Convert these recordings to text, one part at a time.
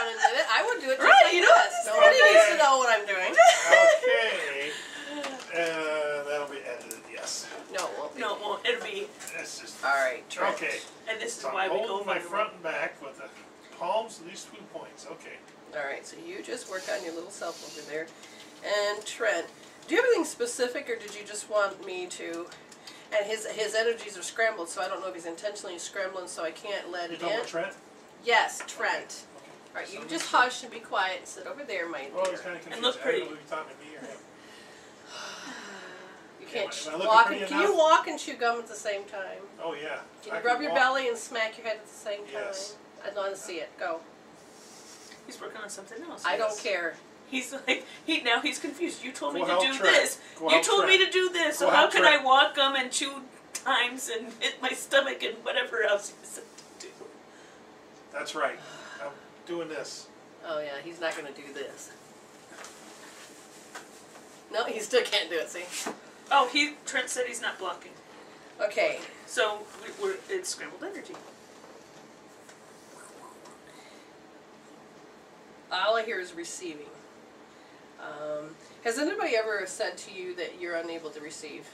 down and did it. I would do it just Right, like you know, this. Nobody needs to know what I'm doing. Okay. That'll be edited, yes. No, it won't be. No, it won't. It'll be. That's just. All right, Trent. Okay. And this is So I'm why we go holding my for the front and back with the palms of these 2 points. Okay. All right, so you just work on your little self over there. And Trent, do you have anything specific, or did you just want me to? And his energies are scrambled, so I don't know if he's intentionally scrambling, so I can't let You it talking in. about Trent? Yes, Trent. Okay. All right, you just hush and be quiet and sit over there, my Oh, dear. he's kind of confused. And look I pretty. don't know if you're talking to me or him. You can't Am I looking walk. pretty Can you enough? walk and chew gum at the same time? Oh, yeah. Can I you rub can your walk. belly and smack your head at the same time? Yes. I'd want to see it. Go. He's working on something else. I don't care. He's like, now he's confused. You told me Go to help do Trent. this. Go You help told me Trent. to do this. So Go how help can I Trent. walk gum and chew times and hit my stomach and whatever else you said to do? That's right. I'm doing this. Oh yeah, he's not going to do this. No, he still can't do it. See? Oh, Trent said he's not blocking. Okay. So it's scrambled energy. All I hear is receiving. Has anybody ever said to you that you're unable to receive?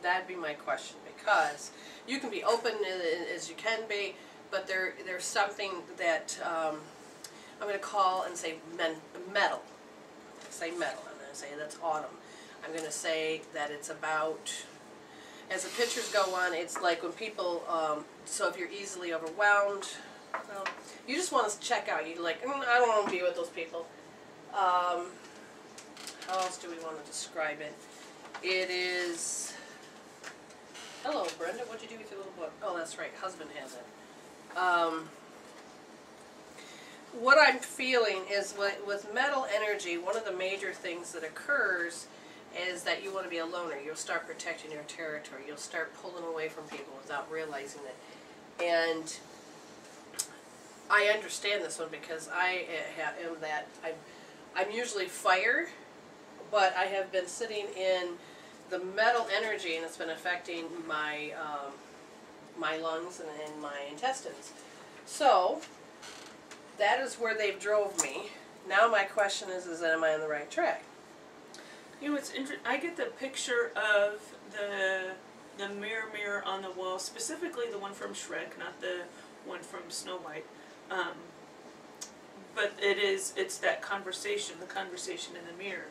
That'd be my question, because you can be open as you can be, but there's something that I'm going to call and say metal. Say metal. I'm going to say that's autumn. I'm going to say that it's about, as the pictures go on, it's like when people, so if you're easily overwhelmed, well, you just want to check out. You're like, I don't want to be with those people. How else do we want to describe it? It is... Hello, Brenda. What'd you do with your little book? Oh, that's right. Husband has it. What I'm feeling is with metal energy, one of the major things that occurs is that you want to be a loner. You'll start protecting your territory. You'll start pulling away from people without realizing it. And I understand this one because I am that. I'm usually fire, but I have been sitting in the metal energy, and it's been affecting my my lungs and my intestines. So that is where they've drove me. Now my question is am I on the right track? You know, it's interesting. I get the picture of the mirror on the wall, specifically the one from Shrek, not the one from Snow White. But it's that conversation, the conversation in the mirror.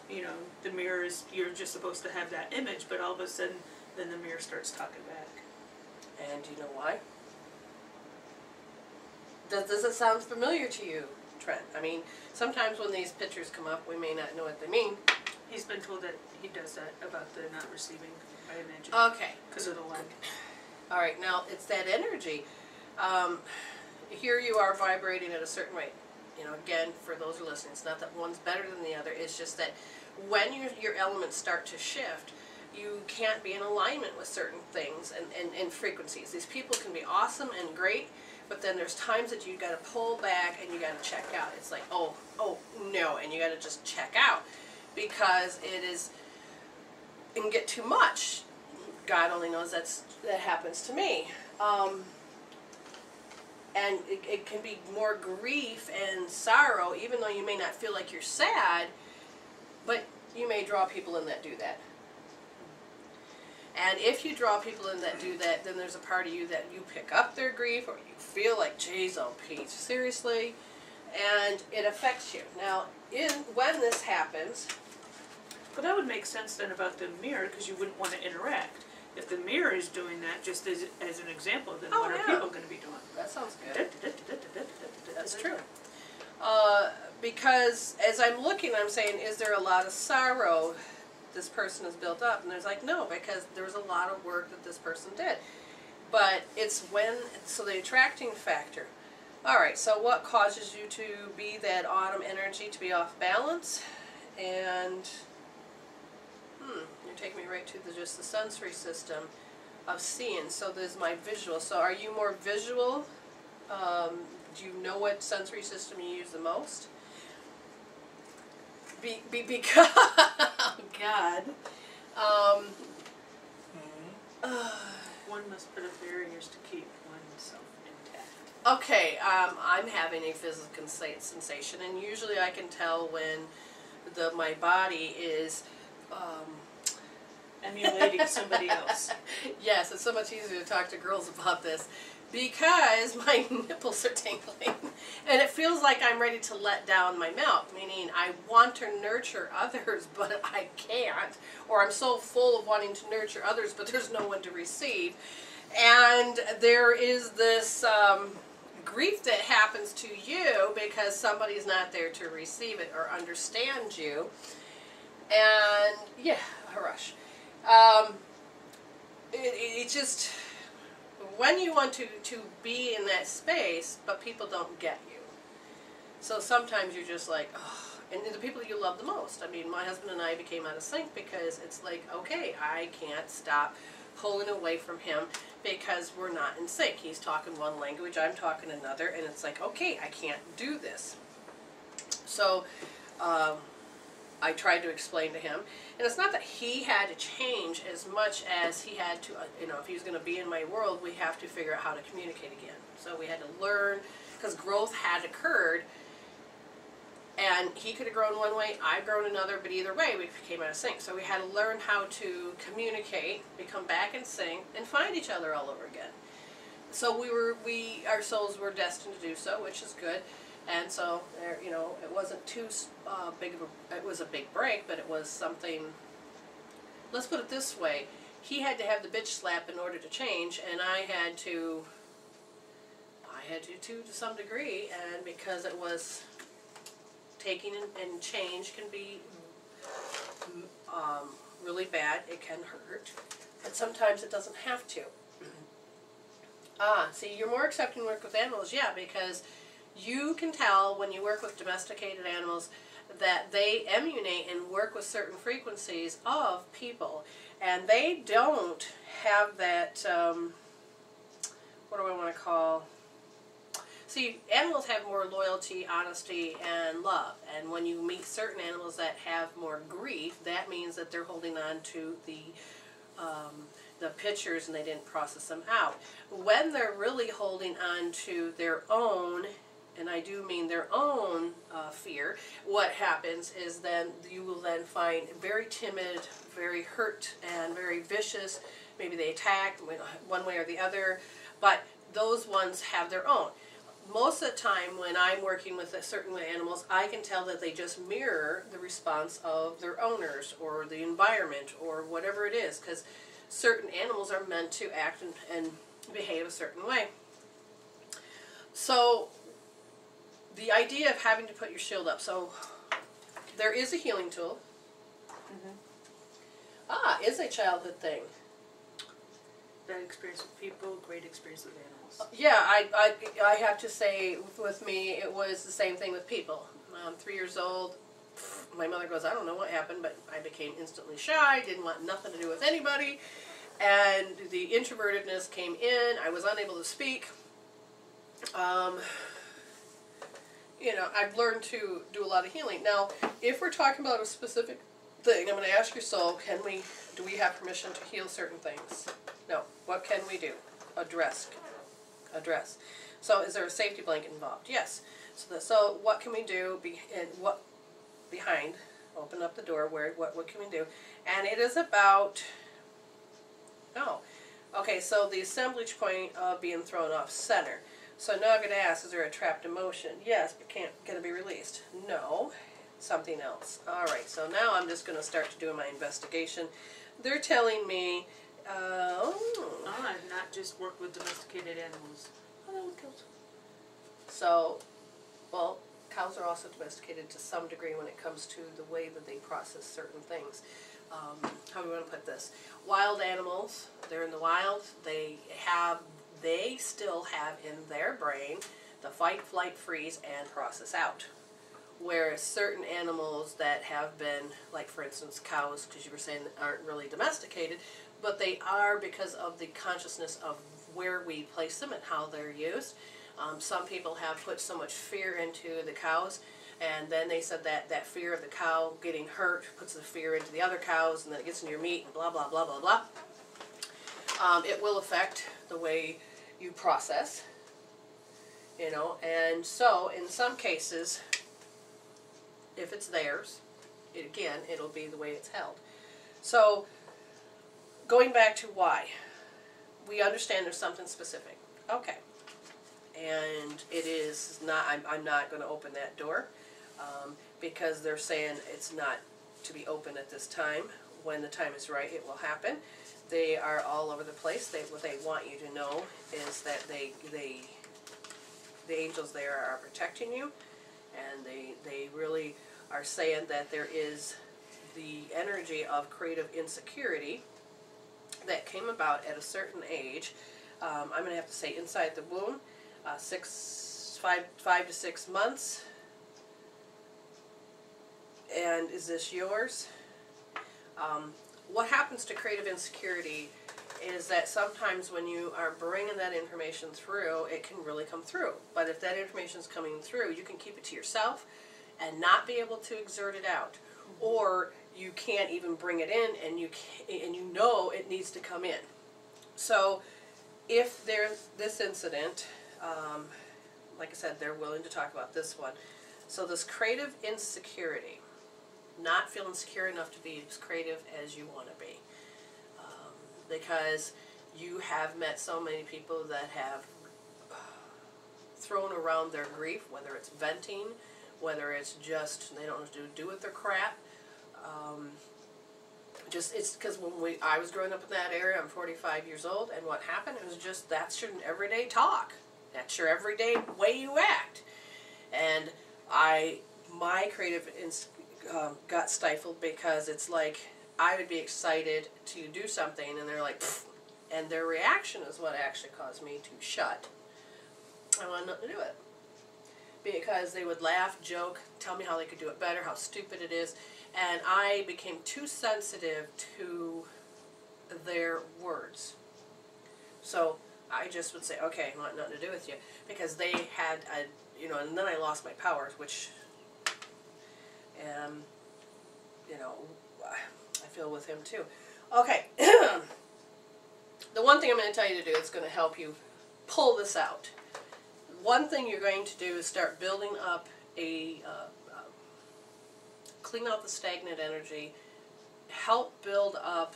You know, the mirror is, you're just supposed to have that image, but all of a sudden, then the mirror starts talking back. And do you know why? Does it sound familiar to you, Trent? I mean, sometimes when these pictures come up, we may not know what they mean. He's been told that he does that about the not receiving, I imagine. Okay. Because of the lag. All right, now it's that energy. Here you are vibrating at a certain rate. You know, again, for those who are listening, it's not that one's better than the other. It's just that when your elements start to shift, you can't be in alignment with certain things and frequencies. These people can be awesome and great, but then there's times that you got to pull back and you got to check out. It's like, oh no, and you got to just check out because it can get too much. God only knows that happens to me. And it can be more grief and sorrow, even though you may not feel like you're sad, but you may draw people in that do that. And if you draw people in that do that, then there's a part of you that you pick up their grief, or you feel like, geez, oh Pete, seriously? And it affects you. Now, when this happens... But that would make sense then about the mirror, because you wouldn't want to interact. If the mirror is doing that, just as an example, then what are people going to be doing? That sounds good. That's true. Because as I'm looking, I'm saying, is there a lot of sorrow this person has built up? And there's like, no, because there was a lot of work that this person did. But it's so the attracting factor. All right, so what causes you to be that autumn energy, to be off balance? And... you're taking me right to just the sensory system of seeing. So there's my visual. So are you more visual? Do you know what sensory system you use the most? Because oh God. One must put up barriers to keep oneself intact. Okay, I'm having a physical sensation, and usually I can tell when my body is. Emulating somebody else. Yes, it's so much easier to talk to girls about this because my nipples are tingling, and it feels like I'm ready to let down my milk. Meaning, I want to nurture others, but I can't, or I'm so full of wanting to nurture others, but there's no one to receive, and there is this. Grief that happens to you because somebody's not there to receive it or understand you. And yeah, a rush. It just, when you want to be in that space, but people don't get you. So sometimes you're just like, oh, and the people you love the most. I mean, my husband and I became out of sync because it's like, okay, I can't stop pulling away from him because we're not in sync. He's talking one language, I'm talking another, and it's like, okay, I can't do this. So I tried to explain to him, and it's not that he had to change as much as he had to, if he was going to be in my world, we have to figure out how to communicate again. So we had to learn, because growth had occurred, and he could have grown one way, I've grown another, but either way, we became out of sync. So we had to learn how to communicate, become back in sync, and find each other all over again. So our souls were destined to do so, which is good. And so, it wasn't too big of it was a big break, but it was something, let's put it this way, he had to have the bitch slap in order to change, and I had to to some degree, and because it was taking and change can be really bad, it can hurt, but sometimes it doesn't have to. See, you're more accepting work with animals, yeah, because you can tell when you work with domesticated animals that they emulate and work with certain frequencies of people, and they don't have that, what do I want to call? See, animals have more loyalty, honesty, and love, and when you meet certain animals that have more grief, that means that they're holding on to the pictures and they didn't process them out. When they're really holding on to their own, and I do mean their own fear, what happens is then you will then find very timid, very hurt, and very vicious. Maybe they attack one way or the other, but those ones have their own. Most of the time when I'm working with certain animals, I can tell that they just mirror the response of their owners or the environment or whatever it is, because certain animals are meant to act and behave a certain way. So the idea of having to put your shield up. So there is a healing tool. Mm-hmm. Is a childhood thing. Bad experience with people, great experience with animals. Yeah, I have to say with me it was the same thing with people. 3 years old, my mother goes, I don't know what happened, but I became instantly shy, didn't want nothing to do with anybody, and the introvertedness came in, I was unable to speak. I've learned to do a lot of healing. Now, if we're talking about a specific thing, I'm going to ask your soul, do we have permission to heal certain things? No. What can we do? Address. So is there a safety blanket involved? Yes. So what can we do behind? Open up the door. What can we do? And it is about, okay, so the assemblage point of being thrown off center. So now I'm going to ask, is there a trapped emotion? Yes, but going to be released? No. Something else. All right, so now I'm just going to start to do my investigation. They're telling me, not just work with domesticated animals. Cows. So, well, cows are also domesticated to some degree when it comes to the way that they process certain things. How do we want to put this? Wild animals, they're in the wild, they still have in their brain the fight, flight, freeze, and process out. Whereas certain animals that have been, like for instance cows, because you were saying aren't really domesticated, but they are because of the consciousness of where we place them and how they're used. Some people have put so much fear into the cows, and then they said that fear of the cow getting hurt puts the fear into the other cows, and then it gets into your meat, and blah, blah, blah, blah, blah. It will affect the way you process. You know, and so in some cases, if it's theirs, it'll be the way it's held. So, going back to why, we understand there's something specific. Okay. And it is not, I'm not going to open that door because they're saying it's not to be open at this time. When the time is right, it will happen. They are all over the place. What they want you to know is that the angels there are protecting you, and they really are saying that there is the energy of creative insecurity that came about at a certain age. I'm going to have to say inside the womb, 5 to 6 months. And is this yours? What happens to creative insecurity is that sometimes when you are bringing that information through, it can really come through. But if that information is coming through, you can keep it to yourself and not be able to exert it out. Or you can't even bring it in, and you know it needs to come in. So if there's this incident, like I said, they're willing to talk about this one. So this creative insecurity, not feeling secure enough to be as creative as you want to be. Because you have met so many people that have thrown around their grief, whether it's venting, whether it's just they don't know what to do with their crap. It's because when I was growing up in that area, I'm 45 years old, and what happened, it was just, that's your everyday talk. That's your everyday way you act. And my creative got stifled because it's like, I would be excited to do something, and they're like, pfft, and their reaction is what actually caused me to shut. I wanted nothing to do with it. Because they would laugh, joke, tell me how they could do it better, how stupid it is, and I became too sensitive to their words. So I just would say, okay, I want nothing to do with you, because they had and then I lost my powers, which, I feel with him too. Okay, the one thing I'm going to tell you to do is going to help you pull this out. One thing you're going to do is start building up clean out the stagnant energy, help build up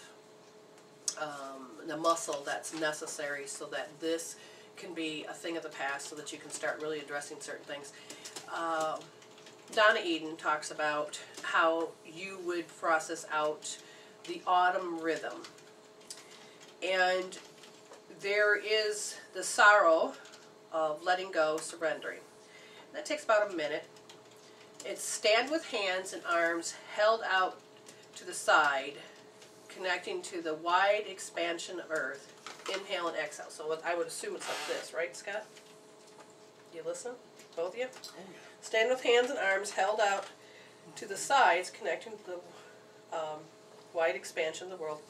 the muscle that's necessary so that this can be a thing of the past, so that you can start really addressing certain things. Donna Eden talks about how you would process out the autumn rhythm. And there is the sorrow of letting go, surrendering. That takes about a minute. It's stand with hands and arms held out to the side, connecting to the wide expansion of earth. Inhale and exhale. So I would assume it's like this, right, Scott? You listen? Both of you? Oh, yeah. Stand with hands and arms held out to the sides, connecting to the wide expansion of the world.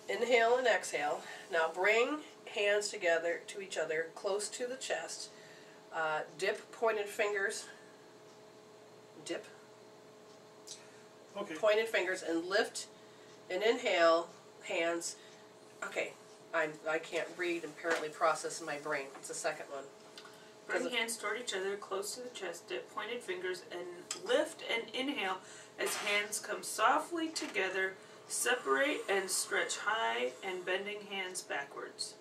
Inhale and exhale. Now bring hands together to each other, close to the chest. Dip pointed fingers. Dip. Okay. Pointed fingers and lift and inhale, hands. Okay, I can't read and apparently process in my brain. It's the second one. Bring hands toward each other, close to the chest, dip pointed fingers, and lift and inhale as hands come softly together, separate and stretch high, and bending hands backwards.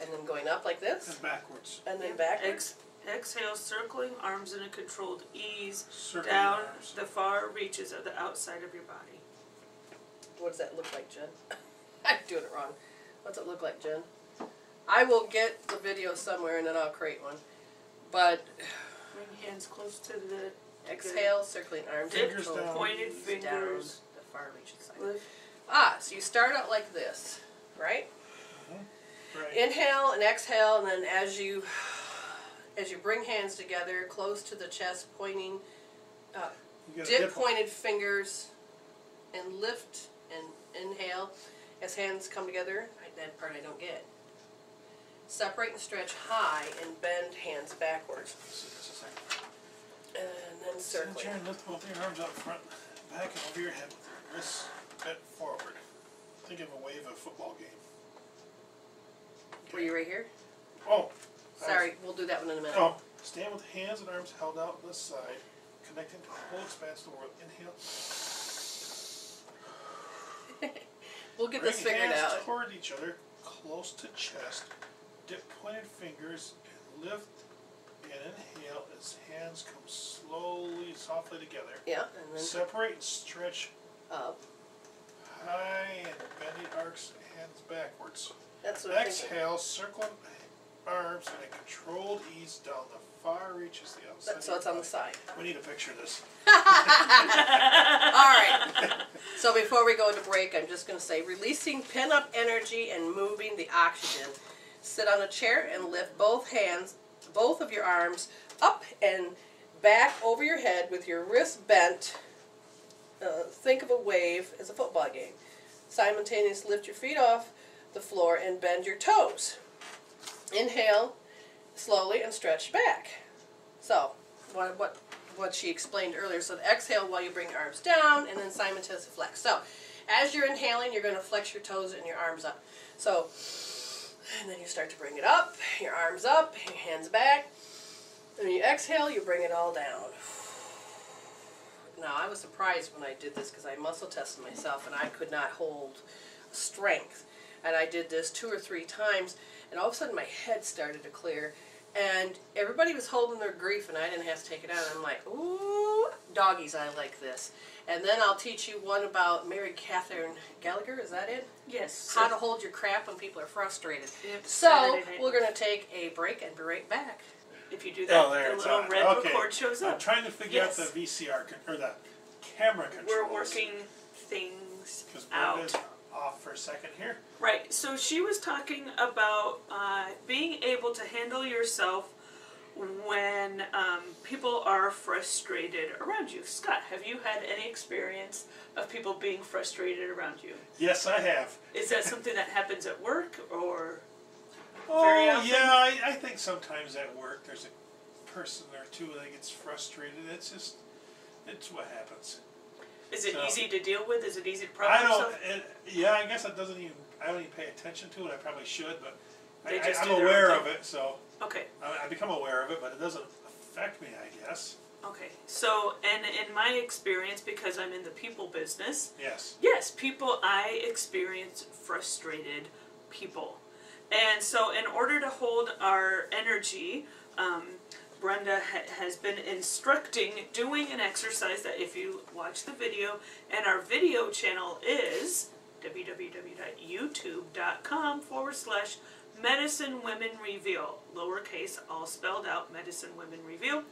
And then going up like this. And backwards. And then backwards. Exhale, circling arms in a controlled ease Circling down arms. the far reaches of the outside of your body. What does that look like, Jen? I'm doing it wrong. What's it look like, Jen? I will get the video somewhere and then I'll create one. But Bring hands close to the exhale, circling arms, Fingers control, down. Pointed ease fingers. down the far reaching side. Lift. So you start out like this, right? Right. Inhale and exhale, and then as you bring hands together, close to the chest, pointing, You gotta dip pointed fingers, and lift and inhale as hands come together. That part I don't get. Separate and stretch high and bend hands backwards. Just a second. And then Sit in circling. chair and lift both your arms up front, back, and over your head with your wrists bent forward. Think of a wave of a football game. Were you right here? Oh, Sorry, we'll do that one in a minute. Oh, stand with hands and arms held out to the side, connecting to the whole expanse of the world. Inhale. We'll get this figured Bring hands out. toward each other, close to chest. Dip pointed fingers and lift and inhale as hands come slowly, softly together. Yeah, and then Separate and stretch up. high and bending arcs hands backwards. That's what I'm thinking. Exhale, circling arms in a controlled ease down the far reaches the outside. So it's on the side. We need a picture of this. Alright. So before we go into break, I'm just going to say releasing pin-up energy and moving the oxygen. Sit on a chair and lift both hands, both of your arms, up and back over your head with your wrists bent. Think of a wave as a football game. Simultaneously lift your feet off the floor and bend your toes. Inhale slowly and stretch back. So, what she explained earlier. So exhale while you bring your arms down and then simultaneously flex. So, as you're inhaling, you're going to flex your toes and your arms up. So, and then you start to bring it up, your arms up, your hands back. And when you exhale, you bring it all down. Now, I was surprised when I did this because I muscle tested myself and I could not hold strength. And I did this 2 or 3 times, and all of a sudden my head started to clear. And everybody was holding their grief, and I didn't have to take it out. I'm like, ooh, doggies, I like this. And then I'll teach you one about Mary Catherine Gallagher, is that it? Yes. How to hold your crap when people are frustrated. Yep, So, Saturday night. we're going to take a break and be right back. If you do that, Oh, there the it's little on. red Okay. record shows up. I'm trying to figure Yes. out the VCR or the camera controls. We're working things Because out. Brenda's off for a second here. Right, so she was talking about being able to handle yourself when people are frustrated around you. Scott, have you had any experience of people being frustrated around you? Yes, I have. Is that something that happens at work or? Oh, Very often? yeah, I think sometimes at work there's a person or two that gets frustrated. It's what happens. Is it So- easy to deal with? Is it easy to I problem don't, solve? yeah, I guess I don't even pay attention to it. I probably should, but They just I'm do their own aware thing. of it, so Okay. I become aware of it, but it doesn't affect me, I guess. Okay, so, and in my experience, because I'm in the people business, Yes. yes, I experience frustrated people. And so in order to hold our energy, Brenda has been doing an exercise that if you watch the video, and our video channel is www.youtube.com/Medicine Women Reveal, lowercase, all spelled out, Medicine Women Reveal.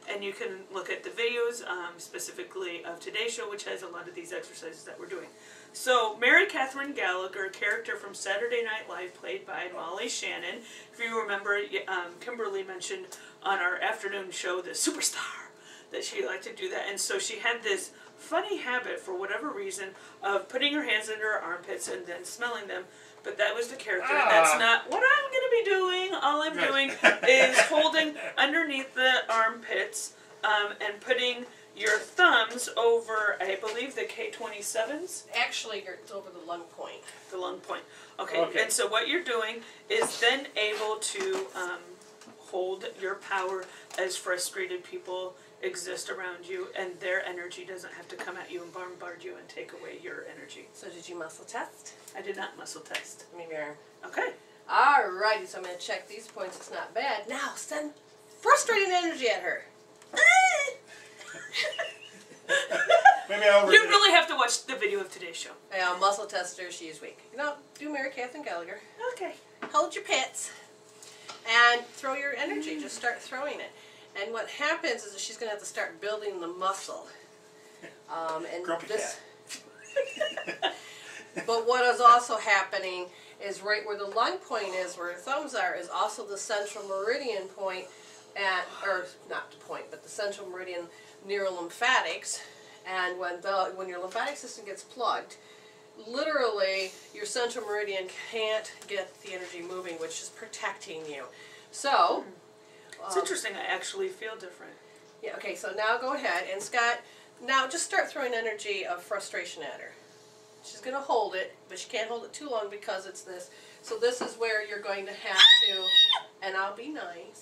And you can look at the videos, specifically of today's show, which has a lot of these exercises that we're doing. So, Mary Catherine Gallagher, character from Saturday Night Live, played by Molly Shannon. If you remember, Kimberly mentioned on our afternoon show the superstar, that she liked to do that. And so she had this funny habit, for whatever reason, of putting her hands under her armpits and then smelling them. But that was the character. That's not what I'm going to be doing. All I'm doing is holding underneath the armpits and putting your thumbs over, I believe, the K27s. Actually, it's over the lung point. The lung point. Okay. And so what you're doing is then able to hold your power as frustrated people exist around you, and their energy doesn't have to come at you and bombard you and take away your energy. So did you muscle test? I did not muscle test. Maybe our... Okay. Alrighty, so I'm going to check these points. It's not bad. Now, send frustrating energy at her. Maybe I You really have to watch the video of today's show. Yeah, muscle tester, she is weak. Do Mary Catherine Gallagher. Okay. Hold your pits. And throw your energy. Just start throwing it. And what happens is that she's going to have to start building the muscle. And Grumpy this, cat. But what is also happening is right where the lung point is, where her thumbs are, is also the central meridian point at, or not the point, but the central meridian neurolymphatics. And when your lymphatic system gets plugged, literally your central meridian can't get the energy moving, which is protecting you. So, It's interesting. I actually feel different. yeah, okay, so now go ahead, and Scott, now just start throwing energy of frustration at her. She's going to hold it, but she can't hold it too long because it's this. So this is where you're going to have to and I'll be nice.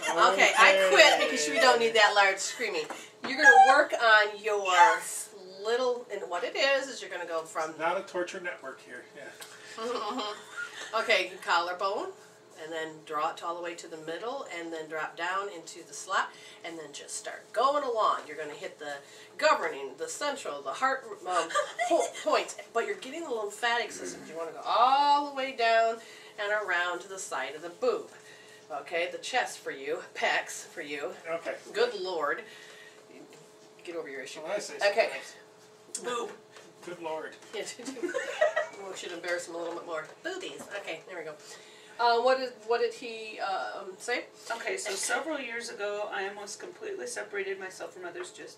Okay, I quit because we don't need that large screaming. You're going to work on your little, and what it is you're going to go from... It's not a torture network here, yeah. Okay, collarbone, and then draw it all the way to the middle, and then drop down into the slot, and then just start going along. You're going to hit the governing, the central, the heart points, but you're getting the lymphatic system. You want to go all the way down and around to the side of the boob. Okay, the chest for you, pecs for you. Okay. Good Lord. Get over your issue. Well, I say okay. Boob. Good Lord. We should embarrass him a little bit more. Boobies. Okay, there we go. What did he say? Okay, so several years ago, I almost completely separated myself from others, just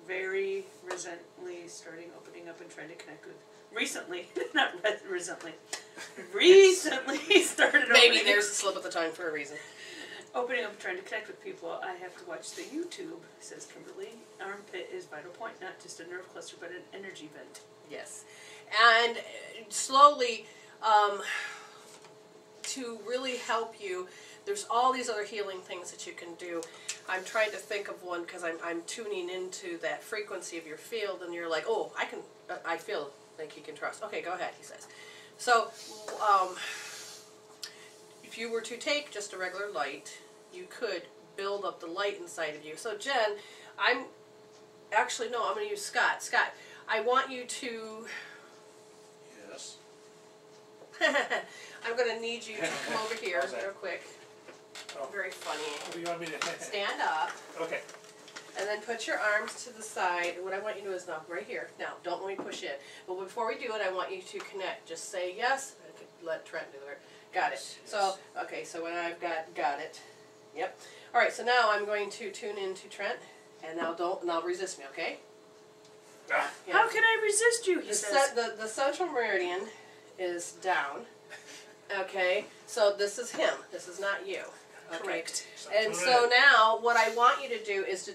very recently starting opening up and trying to connect with. Recently, not recently. Recently started. Maybe there's a slip of the tongue for a reason. Opening up and trying to connect with people, I have to watch the YouTube, says Kimberly. Armpit is vital point, not just a nerve cluster, but an energy vent. Yes. And slowly, to really help you, there's all these other healing things that you can do. I'm trying to think of one because I'm tuning into that frequency of your field, and you're like, oh, I feel like you can trust. Okay, go ahead, he says. So, if you were to take just a regular light, you could build up the light inside of you. So Jen, I'm going to use Scott. Scott, I want you to... Yes. I'm going to need you to come over here real quick. Oh. Very funny. What do you want me to... Stand up. Okay. And then put your arms to the side. What I want you to do is now, right here. Now, don't let me push in. But before we do it, I want you to connect. Just say yes. Let Trent do the work. Got it. Yes. So, okay, so when I've got it. Yep. All right, so now I'm going to tune into Trent. And now resist me, okay? Ah. Yeah. How can I resist you, he says. The central meridian is down. Okay, so this is him. This is not you. Okay. Correct. And so now, what I want you to do is to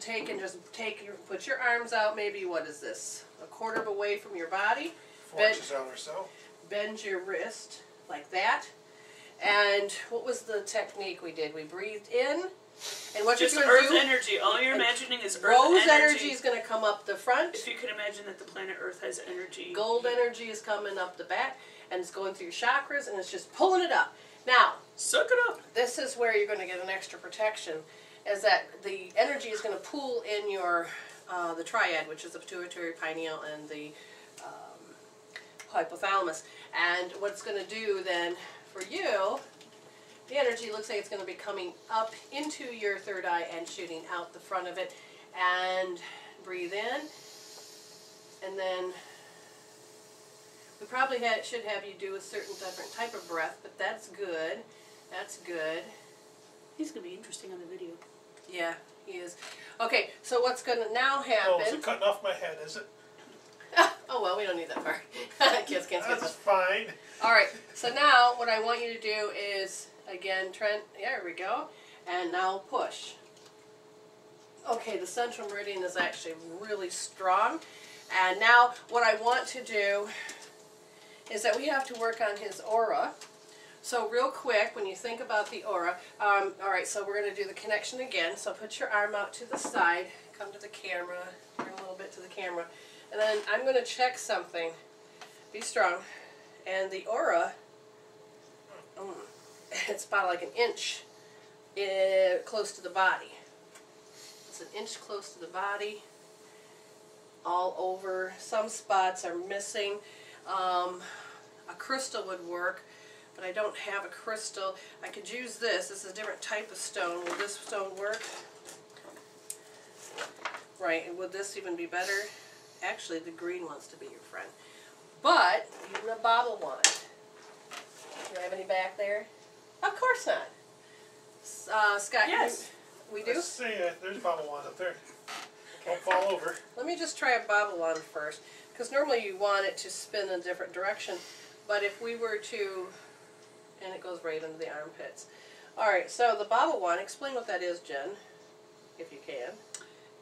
put your arms out. Maybe what is this? A quarter of a way from your body. 4 inches out or so. Bend your wrist like that. And what was the technique we did? We breathed in, and what Just you're earth going to do? energy. All you're imagining is earth Rose energy. energy is going to come up the front. If you can imagine that the planet Earth has energy. Gold energy is coming up the back, and it's going through your chakras, and it's just pulling it up. Now, suck it up. this is where you're going to get an extra protection, is that the energy is going to pool in your the triad, which is the pituitary, pineal, and the hypothalamus. And what it's going to do then for you, the energy looks like it's going to be coming up into your third eye and shooting out the front of it. And breathe in, and then we probably should have you do a certain different type of breath, but that's good. That's good. He's going to be interesting on the video. Yeah, he is. Okay, so what's going to now happen... Oh, is it cutting off my head, is it? Oh, well, we don't need that part. Kids. That's fine. All right, so now what I want you to do is, again, Trent, there we go, and now push. Okay, the central meridian is actually really strong, and now what I want to do is that we have to work on his aura. So real quick, when you think about the aura, all right, so we're going to do the connection again. So put your arm out to the side, come to the camera, turn a little bit to the camera, and then I'm going to check something. Be strong. And the aura, it's about like an inch close to the body. It's an inch close to the body, all over. Some spots are missing. A crystal would work, but I don't have a crystal. I could use this. This is a different type of stone. Will this stone work? Right, and would this even be better? Actually, the green wants to be your friend. But, even a bobble wand. Do you have any back there? Of course not. Scott, yes. We do? Let's see, there's a bobble wand up there. Don't fall over. Let me just try a bobble wand first, because normally you want it to spin in a different direction, but if we were to, and it goes right into the armpits. Alright, so the bobble wand, explain what that is, Jen, if you can.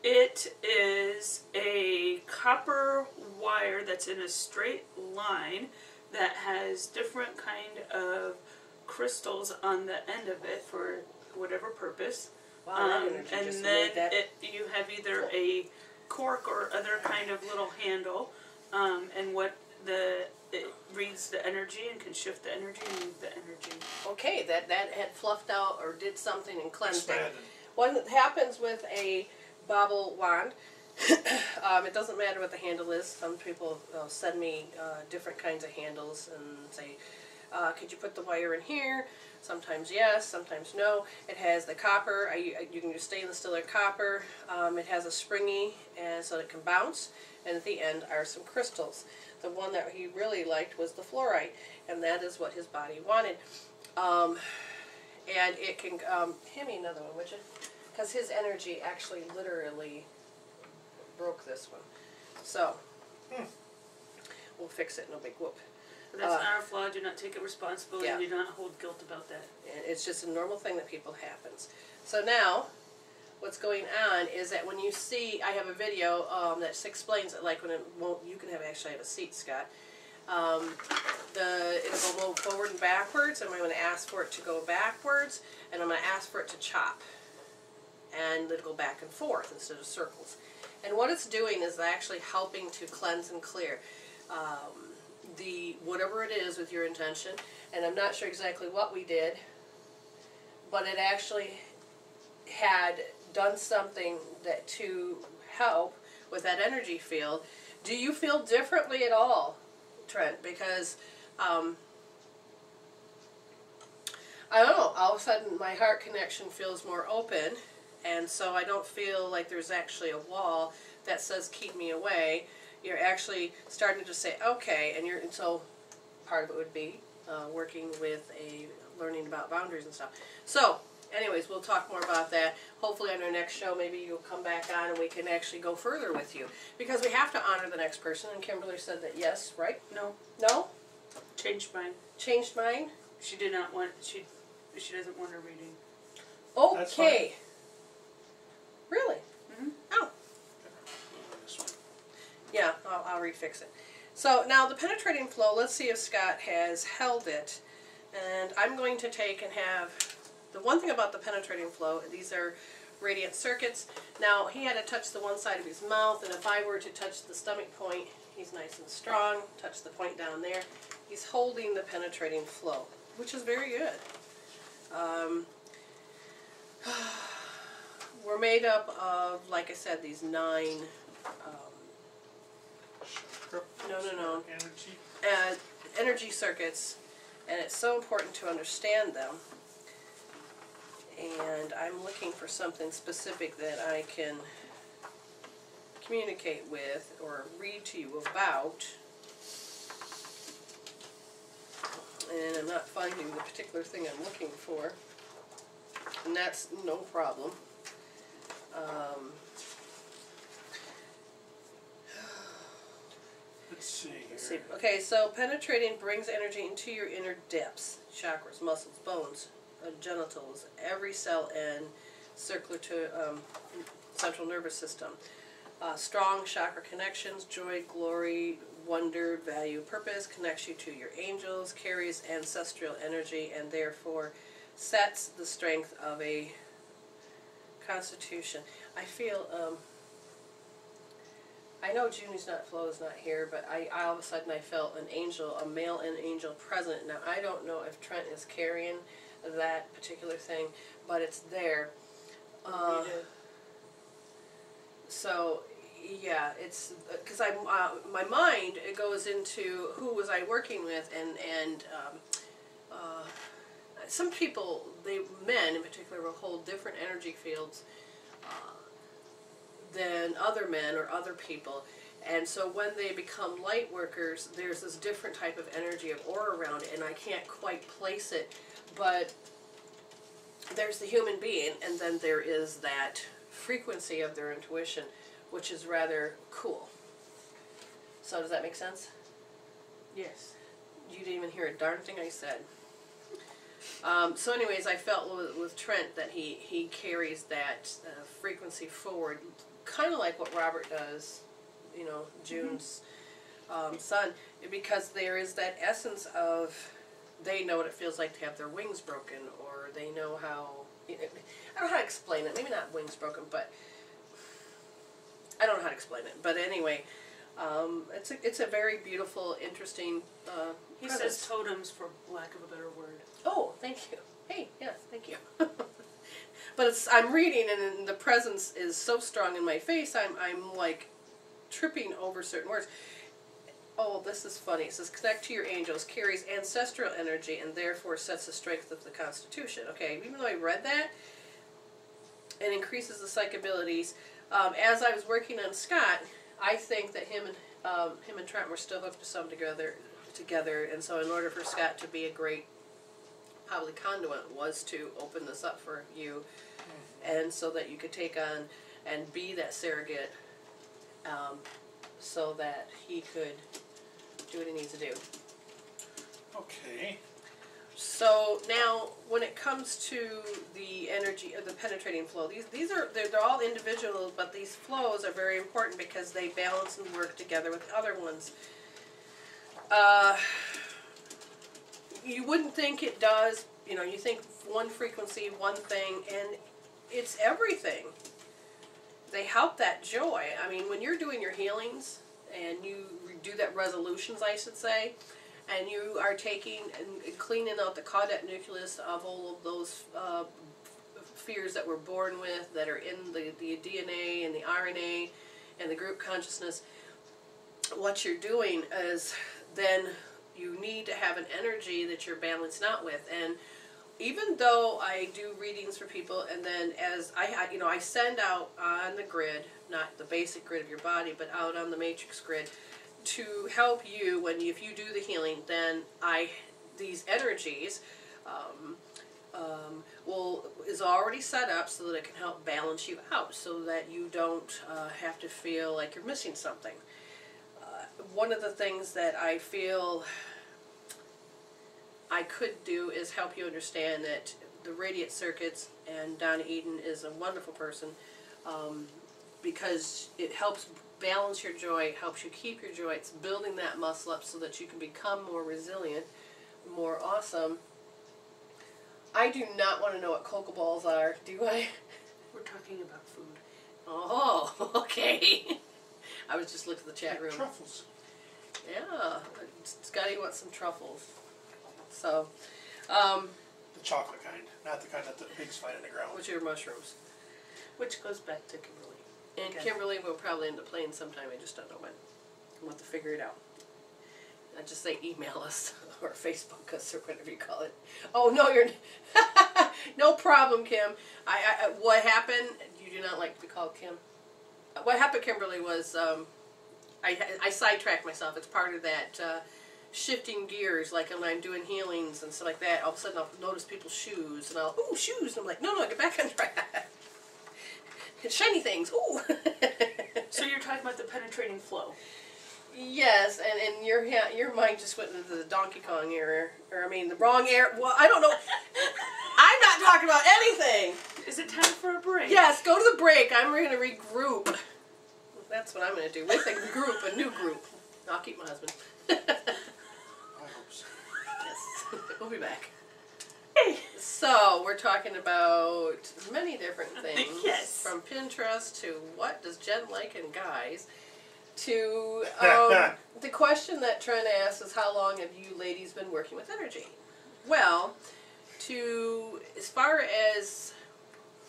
It is a copper wire that's in a straight line that has different kind of crystals on the end of it for whatever purpose. Wow, that energy and just then made that. you have either a cork or other kind of little handle, and it reads the energy and can shift the energy and move the energy. Okay, that had fluffed out or did something and cleansed it. Expanded. What happens with a bobble wand, it doesn't matter what the handle is. Some people send me different kinds of handles and say, could you put the wire in here? Sometimes yes, sometimes no. It has the copper. You can use stainless steel or copper. It has a springy, and so it can bounce. And at the end are some crystals. The one that he really liked was the fluorite, and that is what his body wanted. And it can, hand me another one, would you? Because his energy actually literally broke this one. So, we'll fix it, no big whoop. But that's not our flaw. Do not take it responsibility. Yeah. Do not hold guilt about that. It's just a normal thing that people happens. So now, what's going on is that when you see, I have a video that explains it, like when it won't, you can actually have a seat, Scott. It'll go forward and backwards, and I'm going to ask for it to go backwards, and I'm going to ask for it to chop. And it'll go back and forth instead of circles. And what it's doing is actually helping to cleanse and clear whatever it is with your intention. And I'm not sure exactly what we did, but it actually had done something to help with that energy field. Do you feel differently at all, Trent? Because I don't know, all of a sudden my heart connection feels more open, and so I don't feel like there's actually a wall that says keep me away. You're actually starting to say okay, and so part of it would be working with learning about boundaries and stuff. So anyways, we'll talk more about that. Hopefully on our next show, maybe you'll come back on and we can actually go further with you. Because we have to honor the next person, and Kimberly said that yes, right? No. No? Changed mine. Changed mine? She did not want, she doesn't want her reading. That's Okay. Really? Mm-hmm. Oh. Yeah, I'll refix it. So now the penetrating flow, let's see if Scott has held it. And I'm going to take and have, the one thing about the penetrating flow, these are radiant circuits. Now he had to touch the one side of his mouth, and if I were to touch the stomach point, he's nice and strong, touch the point down there. He's holding the penetrating flow, which is very good. We're made up of, like I said, these 9, no. Energy. Energy circuits, and it's so important to understand them. And I'm looking for something specific that I can communicate with or read to you about. And I'm not finding the particular thing I'm looking for. And that's no problem. Let's see here. Let's see. Okay, so penetrating brings energy into your inner depths, chakras, muscles, bones, genitals, every cell, and circular to central nervous system. Strong chakra connections, joy, glory, wonder, value, purpose, connects you to your angels, carries ancestral energy, and therefore sets the strength of a constitution. I feel, I know Junie's Flo is not here, but I all of a sudden I felt an angel, a male and angel present. Now I don't know if Trent is carrying that particular thing, but it's there. So yeah, it's because my mind, it goes into who was I working with, and some people, men in particular, will hold different energy fields than other men or other people. And so when they become light workers, there's this different type of energy of aura around it, and I can't quite place it, but there's the human being, and then there is that frequency of their intuition, which is rather cool. So does that make sense? Yes. You didn't even hear a darn thing I said. So anyways, I felt with Trent that he carries that frequency forward, kind of like what Robert does, you know, June's son, because there is that essence of they know what it feels like to have their wings broken, or they know how, I don't know how to explain it, maybe not wings broken, but I don't know how to explain it, but anyway, it's a very beautiful, interesting He presence. says totems for lack of a better word. Oh, thank you. Hey, yes, thank you. But I'm reading, and the presence is so strong in my face, I'm like tripping over certain words. Oh, this is funny. It says, connect to your angels, carries ancestral energy, and therefore sets the strength of the Constitution. Okay, even though I read that, it increases the psych abilities. As I was working on Scott, I think that him and Trent were still hooked to some together, and so in order for Scott to be a great probably conduit was to open this up for you, and so that you could take on and be that surrogate, so that he could do what he needs to do. Okay. So now, when it comes to the energy, the penetrating flow, they're all individual, but these flows are very important because they balance and work together with other ones. You wouldn't think it does. You know, you think one frequency, one thing, and it's everything. They help that joy. I mean, when you're doing your healings and you do that resolutions, I should say, and you are taking and cleaning out the caudate nucleus of all of those fears that we're born with, that are in the DNA and the RNA and the group consciousness, what you're doing is then you need to have an energy that you're balanced out with. And even though I do readings for people, and then as I send out on the grid, not the basic grid of your body, but out on the matrix grid, to help you if you do the healing, then these energies is already set up so that it can help balance you out, so that you don't have to feel like you're missing something. One of the things that I feel I could do is help you understand that the radiant circuits, and Donna Eden is a wonderful person, because it helps balance your joy, it helps you keep your joy, it's building that muscle up so that you can become more resilient, more awesome. I do not want to know what cocoa balls are, do I? We're talking about food. Oh, okay. I was just looking at the chat room. Truffles. Yeah, Scotty wants some truffles. So, The chocolate kind, not the kind that the pigs find in the ground. which are mushrooms. Which goes back to Kimberly. And Okay. Kimberly will probably end up playing sometime, I just don't know when. We'll have to figure it out. I just say email us, or Facebook us, or whatever you call it. Oh, no, you're... No problem, Kim. What happened, you do not like to be called Kim. What happened, Kimberly, was I sidetracked myself. It's part of that shifting gears, like when I'm doing healings and stuff like that. All of a sudden I'll notice people's shoes, and I'll, ooh, shoes. And I'm like, no, get back on track. Shiny things, ooh. So you're talking about the penetrating flow. Yes, and your mind just went into the Donkey Kong era, or I mean the wrong era. Well, I don't know. I'm not talking about anything. Is it time for a break? Yes, go to the break. I'm going to regroup. That's what I'm going to do. With a new group. I'll keep my husband. I hope so. Yes, we'll be back. So, we're talking about many different things. Yes. From Pinterest to what does Jen like in guys, to the question that Trent asked is, how long have you ladies been working with energy? Well, as far as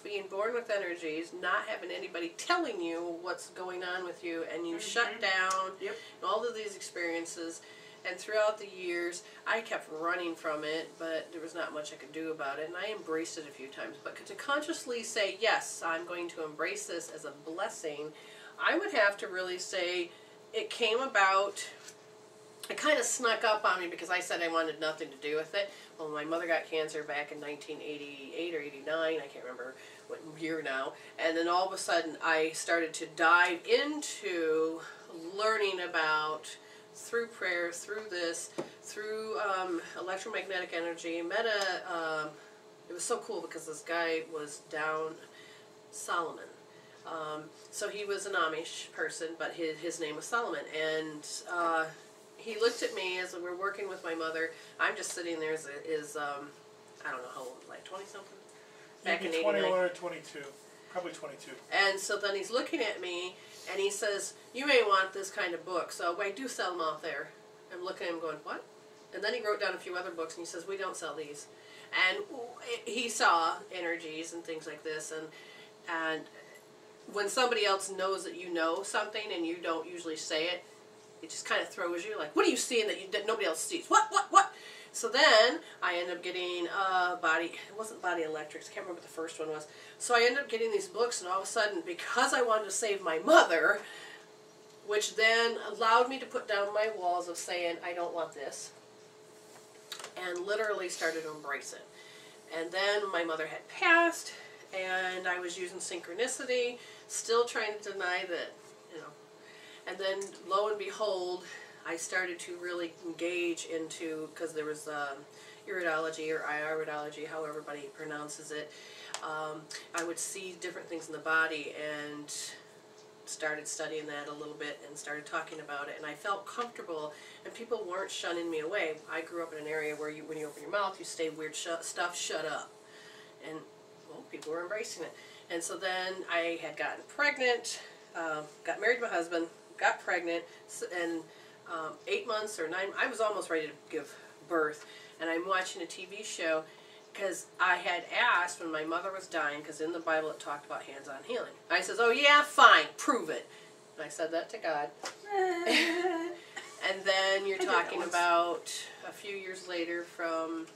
being born with energies, not having anybody telling you what's going on with you, and you shut down, Yep. and all of these experiences, and throughout the years, I kept running from it, but there was not much I could do about it, and I embraced it a few times. But to consciously say, yes, I'm going to embrace this as a blessing, I would have to really say it came about, it kind of snuck up on me because I said I wanted nothing to do with it. Well, my mother got cancer back in 1988 or 89, I can't remember what year now, and then all of a sudden I started to dive into learning about, through prayer, through this, through electromagnetic energy, it was so cool because this guy was down, Solomon. So he was an Amish person, but his name was Solomon, and he looked at me as we're working with my mother. I'm just sitting there as I don't know how old, like 20 something? Back in 89. 21 or 22. Probably 22. And so then he's looking at me and he says, you may want this kind of book, so I do sell them out there. I'm looking at him going, what? And then he wrote down a few other books and he says, we don't sell these. And he saw energies and things like this, and when somebody else knows that you know something and you don't usually say it, it just kind of throws you, like, what are you seeing that nobody else sees? What? So then I ended up getting it wasn't Body Electrics, I can't remember what the first one was. So I ended up getting these books, and all of a sudden, because I wanted to save my mother, which then allowed me to put down my walls of saying, I don't want this, and literally started to embrace it. And then my mother had passed, and I was using synchronicity, still trying to deny that, you know. And then, lo and behold, I started to really engage into, because there was iridology or iridology, how everybody pronounces it. I would see different things in the body and started studying that a little bit and started talking about it, and I felt comfortable, and people weren't shunning me away. I grew up in an area where when you open your mouth, you say weird stuff, shut up. And, well, people were embracing it. And so then I had gotten pregnant, got married to my husband, got pregnant, and 8 months or 9, I was almost ready to give birth, and I'm watching a TV show, because I had asked when my mother was dying, because in the Bible it talked about hands-on healing. I says, oh yeah, fine, prove it. And I said that to God. And then you're talking about a few years later from,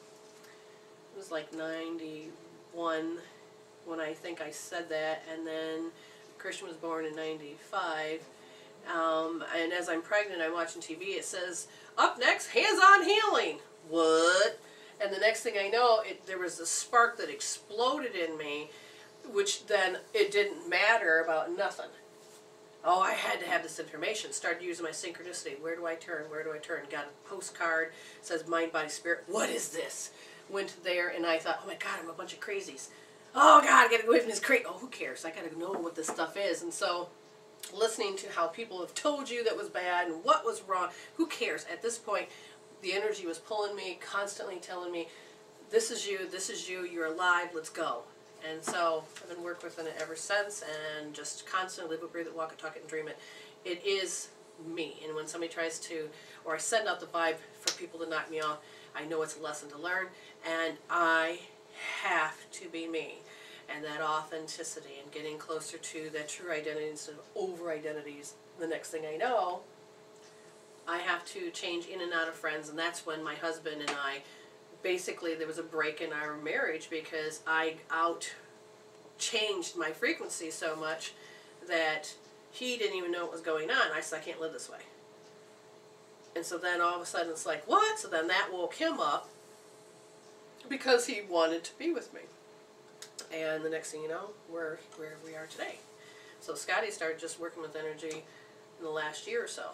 it was like 91 when I think I said that, and then Christian was born in 95. And as I'm pregnant, I'm watching TV, it says, up next, hands-on healing. What? And the next thing I know, there was a spark that exploded in me, which then it didn't matter about nothing. Oh, I had to have this information. Started using my synchronicity. Where do I turn? Where do I turn? Got a postcard, says mind, body, spirit. What is this? Went there and I thought, oh my God, I'm a bunch of crazies. Oh God, I gotta go away from this crate. Oh, who cares? I gotta know what this stuff is. And so, listening to how people have told you that was bad and what was wrong, who cares? At this point, the energy was pulling me, constantly telling me, this is you, you're alive, let's go. And so I've been working with it ever since, and just constantly live it, breathe it, walk it, talk it, and dream it. It is me. And when somebody tries to, or I send out the vibe for people to knock me off, I know it's a lesson to learn, and I have to be me. And that authenticity and getting closer to that true identity instead of over-identities. The next thing I know, I have to change in and out of friends, and that's when my husband and I, basically there was a break in our marriage because I changed my frequency so much that he didn't even know what was going on. I said, I can't live this way. And so then all of a sudden it's like, what? So then that woke him up because he wanted to be with me. And the next thing you know, we're where we are today. So Scotty started just working with energy in the last year or so.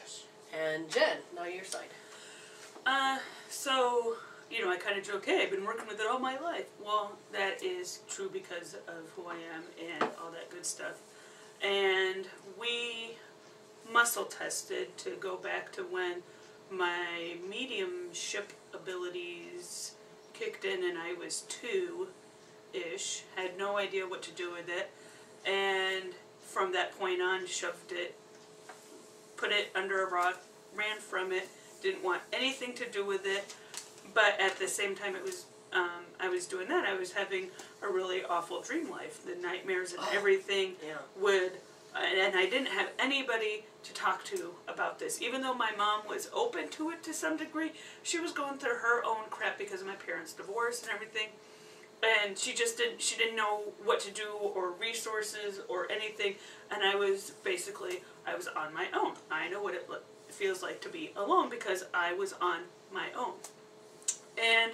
Yes. And Jen, now your side. So, you know, I kind of joke, hey, I've been working with it all my life. Well, that is true because of who I am and all that good stuff. And we muscle tested to go back to when my mediumship abilities kicked in and I was 2-ish. Had no idea what to do with it. And from that point on, shoved it, put it under a rock, ran from it, didn't want anything to do with it. But at the same time it was, I was doing that, I was having a really awful dream life. The nightmares and everything would, and I didn't have anybody to talk to about this. Even though my mom was open to it to some degree, she was going through her own crap because of my parents' divorce and everything. And she didn't know what to do or resources or anything. And I was on my own. I know what it feels like to be alone because I was on my own. And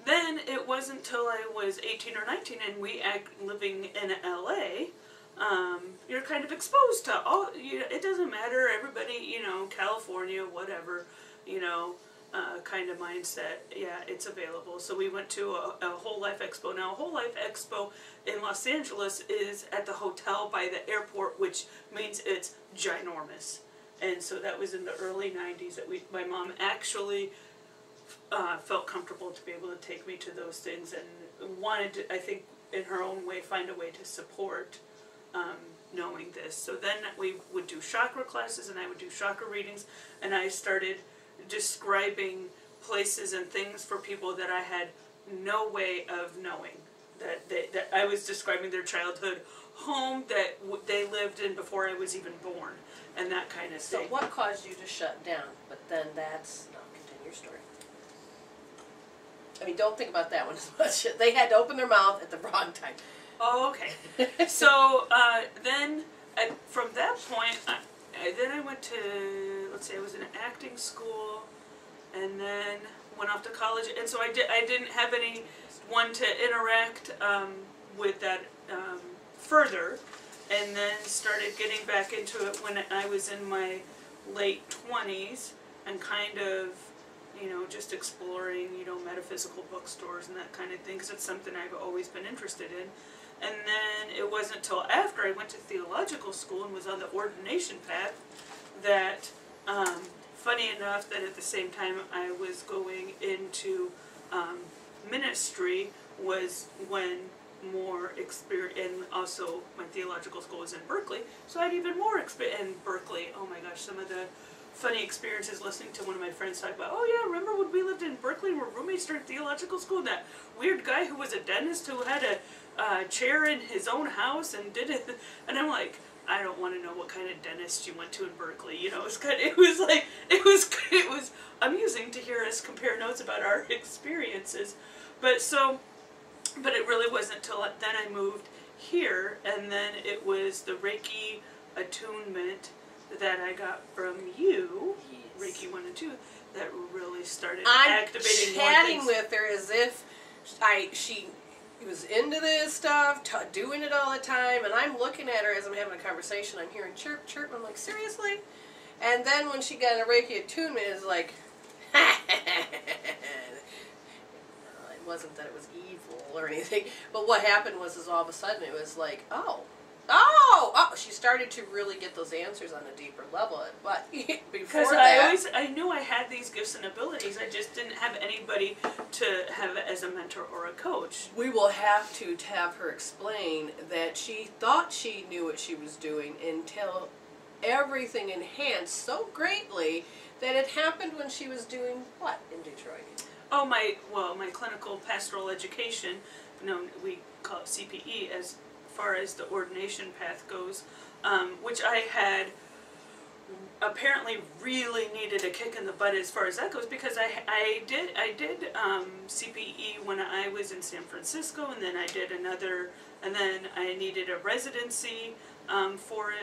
then it wasn't until I was 18 or 19 and living in LA, you're kind of exposed to all, it doesn't matter, everybody, you know, California, whatever, you know, kind of mindset, yeah, it's available. So we went to a Whole Life Expo. Now, a Whole Life Expo in Los Angeles is at the hotel by the airport, which means it's ginormous. And so that was in the early 90s that my mom actually felt comfortable to be able to take me to those things and wanted to, I think, in her own way, find a way to support knowing this. So then we would do chakra classes, and I would do chakra readings, and I started describing places and things for people that I had no way of knowing. That I was describing their childhood home that they lived in before I was even born, and that kind of So thing. what caused you to shut down? But then that's, no, continue your story. I mean, don't think about that one as much. They had to open their mouth at the wrong time. Oh, okay. So then, from that point, then I went to, let's say I was in acting school, and then went off to college, and so I didn't have anyone to interact with that further, and then started getting back into it when I was in my late 20s, and kind of, you know, just exploring, you know, metaphysical bookstores and that kind of thing, because it's something I've always been interested in. And then it wasn't until after I went to theological school and was on the ordination path that, funny enough, that at the same time I was going into ministry was when more experience, and also my theological school was in Berkeley, so I had even more experience in Berkeley. Oh my gosh, some of the funny experiences listening to one of my friends talk about, oh yeah, remember when we lived in Berkeley and were roommates during theological school, that weird guy who was a dentist who had a chair in his own house and did it, and I'm like, I don't want to know what kind of dentist you went to in Berkeley, you know. It was amusing to hear us compare notes about our experiences, but it really wasn't until then I moved here, and then it was the Reiki attunement that I got from you, yes. Reiki 1 and 2, that really started activating more things. I'm chatting with her as if she was into this stuff, doing it all the time, and I'm looking at her as I'm having a conversation. I'm hearing chirp, chirp, and I'm like, seriously? And then when she got a Reiki attunement, it's like, it wasn't that it was evil or anything, but what happened was all of a sudden it was like, oh, she started to really get those answers on a deeper level. But before that, I knew I had these gifts and abilities. I just didn't have anybody to have as a mentor or a coach. We will have to have her explain that she thought she knew what she was doing until everything enhanced so greatly that it happened when she was doing what in Detroit? Oh, my clinical pastoral education, we call it CPE as far as the ordination path goes, which I had apparently really needed a kick in the butt as far as that goes, because I did CPE when I was in San Francisco, and then I did another, and then I needed a residency for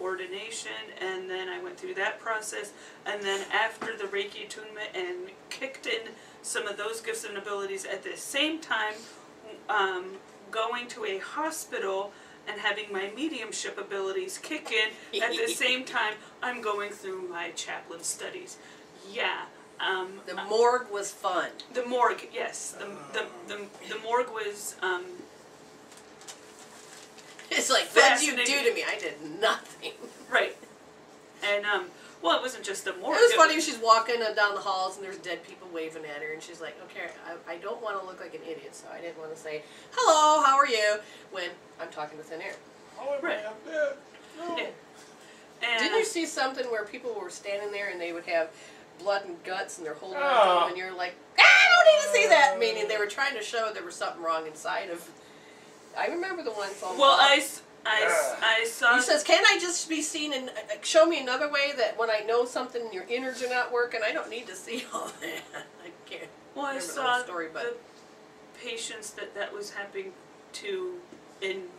ordination, and then I went through that process, and then after the Reiki attunement and kicked in some of those gifts and abilities at the same time, going to a hospital and having my mediumship abilities kick in at the same time I'm going through my chaplain studies. Yeah. The morgue was fun. The morgue, yes. The morgue was it's like, what did you do to me? I did nothing. Right. And well, it wasn't just the morgue. It was funny. She's walking down the halls and there's dead people waving at her, and she's like, okay, I don't want to look like an idiot, so I didn't want to say, hello, how are you, when I'm talking to thin air. Oh, right. I'm dead. No. Yeah. And didn't you see something where people were standing there and they would have blood and guts and they're holding on to them, and you're like, I don't need to see that, meaning they were trying to show there was something wrong inside of. I remember the ones on. Well, I saw. He says, "Can I just be seen and show me another way that when I know something, your innards are not working, I don't need to see all that." I can't. Well, I remember saw the whole story, but the patients that was happening to in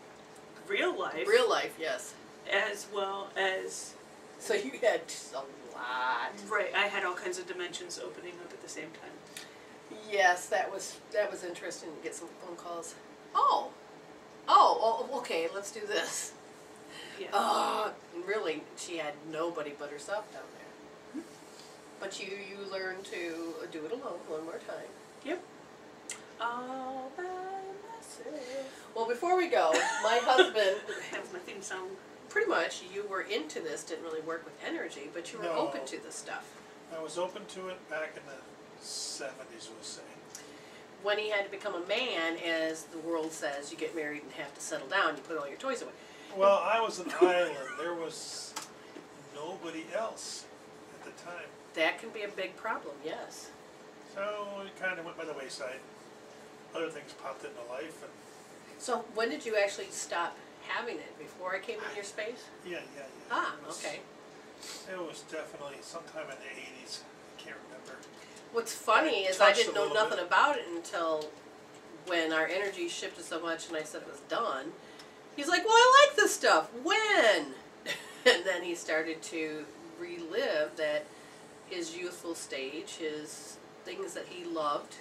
real life. Real life, yes. As well as. So you had a lot. Right, I had all kinds of dimensions opening up at the same time. Yes, that was interesting to get some phone calls. Okay, let's do this. Yeah. Really, she had nobody but herself down there. Mm-hmm. But you learned to do it alone one more time. Yep. All by myself. Well, before we go, my husband. That was my theme song. pretty much you were into this, didn't really work with energy, but you were No. open to this stuff. I was open to it back in the 70s, we'll say. When he had to become a man, as the world says, you get married and have to settle down, you put all your toys away. Well, I was an island. There was nobody else at the time. That can be a big problem, yes. So it kind of went by the wayside. Other things popped into life, and So when did you actually stop having it? Before I came in your space? yeah. Ah, It was- okay. It was definitely sometime in the 80s. I can't remember. What's funny I is I touched didn't a know little nothing bit. about it until when our energy shifted so much and I said it was done. He's like, well, I like this stuff. When? And then he started to relive that his youthful stage, his things that he loved.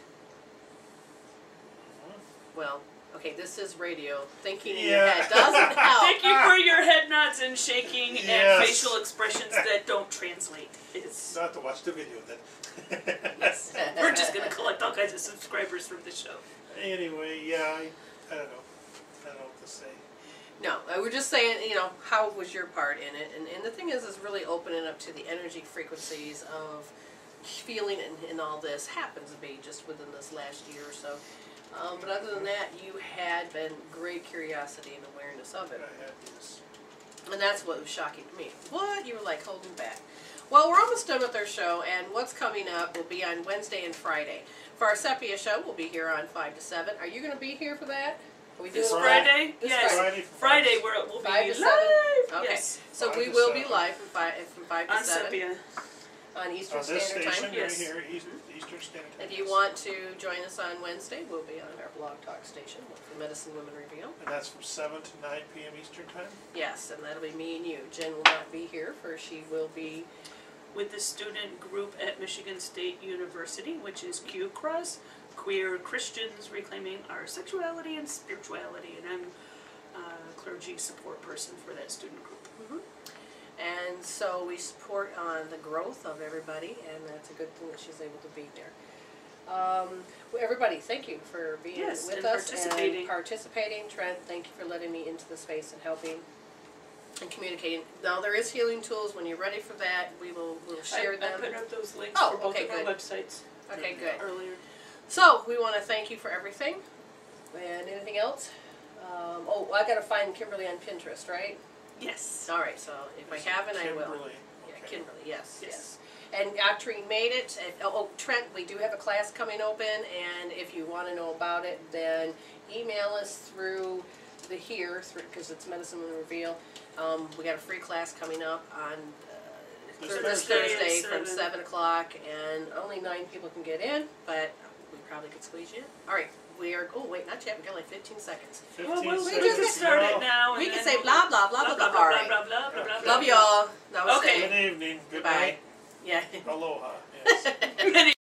Well, okay, this is radio. Thinking in your Yeah. head doesn't help. Thank you for your head nods and shaking and Yes. facial expressions that don't translate. It's, Not to watch the video then. yes. We're just going to collect all kinds of subscribers from this show. Anyway, yeah, I don't know. I don't know what to say. No, I was just saying, you know, how was your part in it? And the thing is really opening up to the energy frequencies of feeling and all this happens to be just within this last year or so. But other than that, you had been great curiosity and awareness of it. I had this. And that's what was shocking to me. What? You were like holding back. Well, we're almost done with our show, and what's coming up will be on Wednesday and Friday. For our Sepia show, we'll be here on 5 to 7. Are you going to be here for that? Are we doing This it Friday? This Yes. Friday. Friday where it will be 5 to live. 7? Okay. Yes. So 5 we to will be 7. live from 5 to On 7 Sepia. on Eastern On this Standard station Time. Yes. right here, Eastern Standard Time. If you want to join us on Wednesday, we'll be on our Blog Talk station for Medicine Women Reveal. And that's from 7 to 9 p.m. Eastern Time? Yes, and that'll be me and you. Jen will not be here, for she will be With the student group at Michigan State University, which is Q-Cross, Queer Christians Reclaiming Our Sexuality and Spirituality, and I'm a clergy support person for that student group. And so we support on the growth of everybody, and that's a good thing that she's able to be there. Well, everybody, thank you for being Yes, with and us participating. and participating. Trent, thank you for letting me into the space and helping and communicating. Now there is healing tools. When you're ready for that, we'll share I them. put up those links Oh, for both okay, of our good. websites Okay, good. earlier. So we want to thank you for everything. And anything else? Oh, I got to find Kimberly on Pinterest, right? Yes. All right. So if I haven't, I will. Kimberly. Yeah, Okay. Kimberly, yes, Yes. yes. And Octarine made it. And, oh, Trent, we do have a class coming open, and if you want to know about it, then email us through because it's Medicine Women Reveal. We got a free class coming up on This this Thursday Thursday at from 7. 7 o'clock, and only 9 people can get in, but we probably could squeeze you in. All right, we are, oh wait, not yet, we got like 15 seconds. 15 Well, we seconds can to start go. it now. We and can then say blah, blah, blah, blah, blah, all right. blah, blah, blah, blah, blah. Love y'all. Namaste. Okay. Good evening. Good Goodbye. night. Yeah. Aloha. Yes. Many